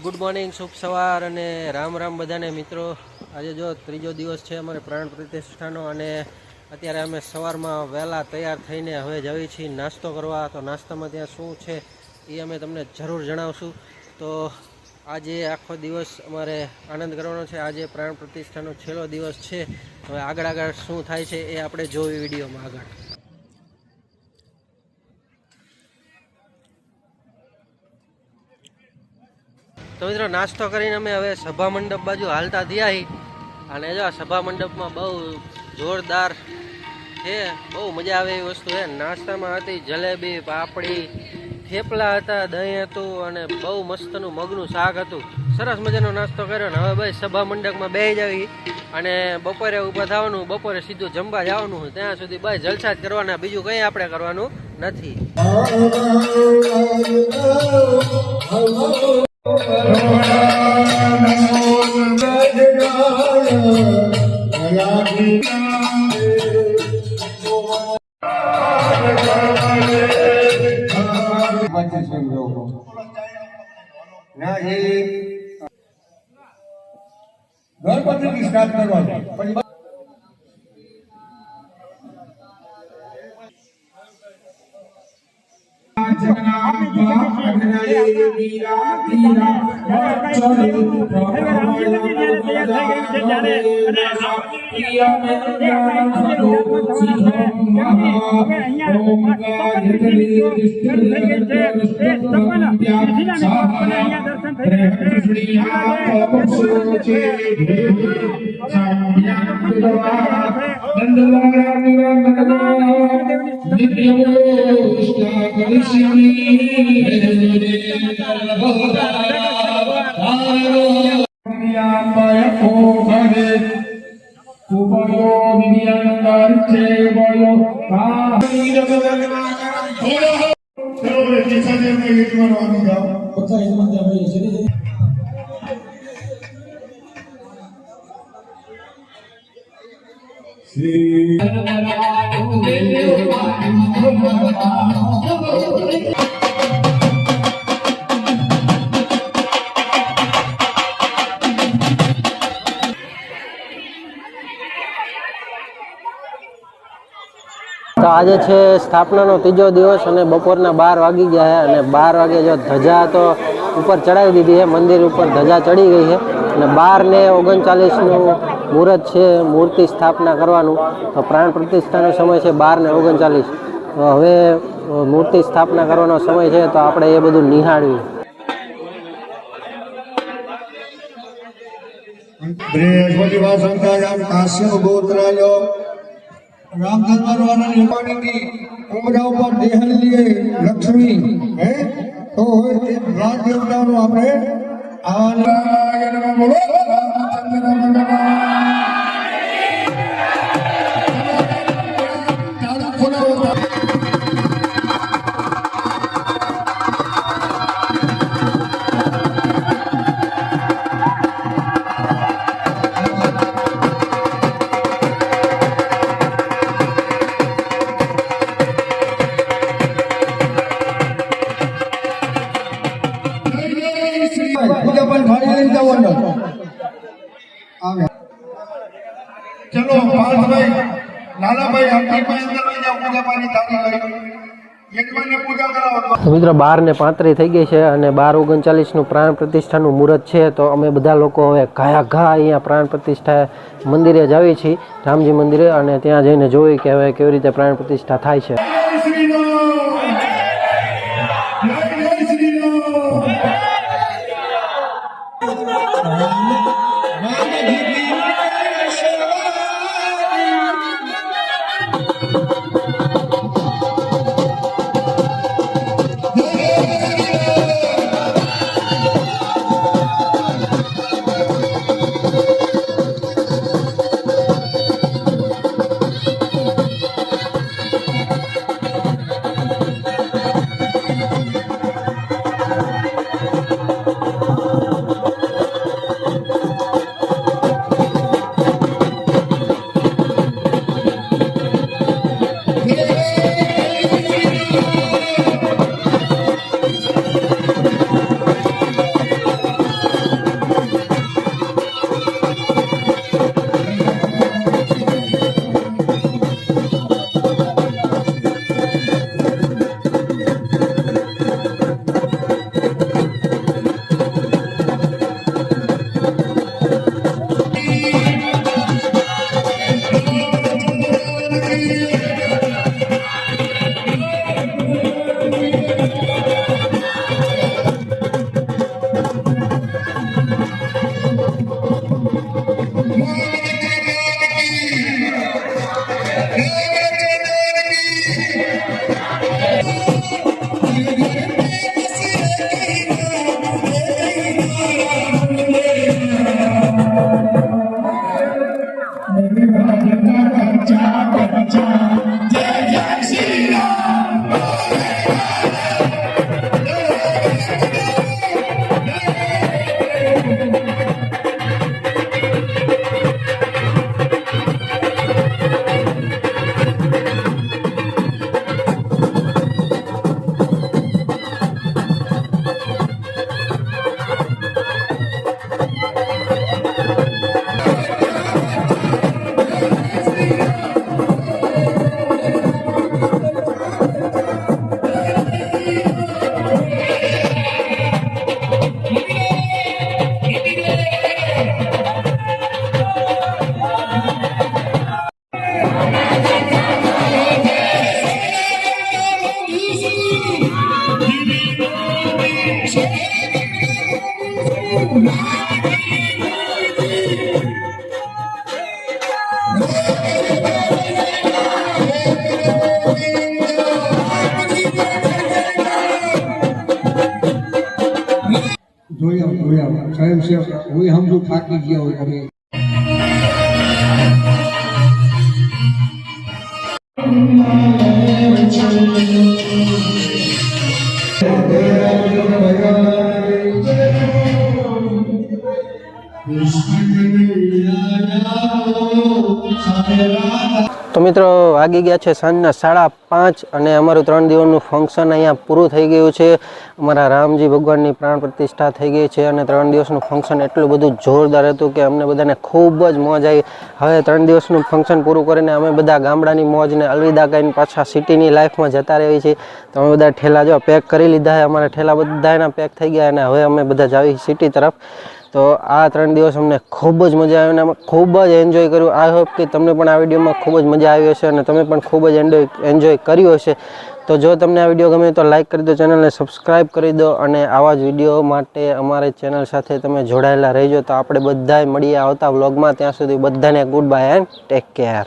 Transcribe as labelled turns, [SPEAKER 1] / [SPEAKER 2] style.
[SPEAKER 1] Good morning, શુભ સવાર અને રામ રામ બધાને મિત્રો। આજે જો ત્રીજો દિવસ છે અમારે પ્રાણ પ્રતિષ્ઠાનો અને અત્યારે અમે સવારમાં વહેલા તૈયાર થઈને હવે જઈએ છીએ નાસ્તો કરવા। તો નાસ્તામાં ત્યાં શું છે એ અમે તમને જરૂર જણાવશું। તો આજે આખો દિવસ અમારે આનંદ કરવાનો છે। આજે પ્રાણ પ્રતિષ્ઠાનો છેલ્લો દિવસ છે। હવે આગળ શું થાય છે એ આપણે જોયું વિડીયોમાં આગળ। तो मित्रों नास्तो करीने अमे हवे सभा मंडप बाजू हालता थया अने जो सभा मंडप में बहु जोरदार है, बहु मजा आवे एवी वस्तु है। नास्ता में हती जलेबी, पापड़ी, थेपला हता, दही हतुं अने बहु मस्तनुं मगनुं शाक हतुं। सरस मजानो नास्तो कर्यो ने हवे भाई सभा मंडप में बेही जावी अने बपोरे ऊभा थवानुं, बपोरे सीधुं जमवा जवानुं। त्यां सुधी भाई जलसा ज करवाना, बीजुं कंई आपणे करवानुं नथी।
[SPEAKER 2] गणपति की स्टार्ट करवा
[SPEAKER 1] तो आज है स्थापना तीजो दिवस और बपोरना 12 वागी गया है। 12 वागे जो ध्वजा तो ऊपर चढ़ाई दी है, मंदिर ऊपर ध्वजा चढ़ी गई है। 12 ने 39 मुहूर्त है मूर्ति स्थापना करवानुं। तो प्राण प्रतिष्ठा समय है 12 ने 39। तो हवे मूर्ति स्थापना करवानो समय है, तो आपणे ए बधुं निहाळ्युं।
[SPEAKER 2] लक्ष्मी है तो राज देवता आपने चलो भाई लाला भाई
[SPEAKER 1] तो मित्रों 12 ने 35 थी गई है और 12 39 प्राण प्रतिष्ठा मुहूर्त है। तो अमे बधा लोको हवे घाया घा अहींया प्राण प्रतिष्ठा मंदिरे जावी छीए, रामजी मंदिरे, और त्यां जईने जोई के हवे केवी रीते प्राण प्रतिष्ठा थाय छे।
[SPEAKER 2] જોયા સ્વયંસેવક હું સમજુ થાકી ગયા હોય તમે
[SPEAKER 1] તો મિત્રો વાગી ગયા છે સાંજના 5:30 અને અમારું 3 દિવસનું ફંક્શન અહીંયા પૂરું થઈ ગયું છે. અમારા રામજી ભગવાનની પ્રાણ પ્રતિષ્ઠા થઈ ગઈ છે અને 3 દિવસનું ફંક્શન એટલું બધું જોરદાર હતું કે અમને બધાને ખૂબ જ મોજ આવી. હવે 3 દિવસનું ફંક્શન પૂરું કરીને અમે બધા ગામડાની મોજને અલવિદા કહીને પાછા સિટીની લાઈફમાં જતા રહી છીએ. તો અમે બધા ઠેલા જો પેક કરી લીધા છે. અમારા ઠેલા બધા એના પેક થઈ ગયા અને હવે અમે બધા જાવી સિટી તરફ. તો આ 3 દિવસ અમને ખૂબ જ મજા આવી અને અમે ખૂબ જ એન્જોય કર્યું. આઈ હોપ કે તમને પણ આ વિડીયોમાં ખૂબ જ મજા આવી હશે અને તમે પણ ખૂબ જ એન્જોય કર્યું હશે. તો જો તમને આ વિડીયો ગમે તો લાઈક કરી દો, ચેનલને સબસ્ક્રાઈબ કરી દો અને આવા જ વિડીયો માટે અમારી ચેનલ સાથે તમે જોડાયેલા રહેજો. તો આપણે બધાય મળીએ આવતા વ્લોગમાં. ત્યાં સુધી બધાને good bye and take care.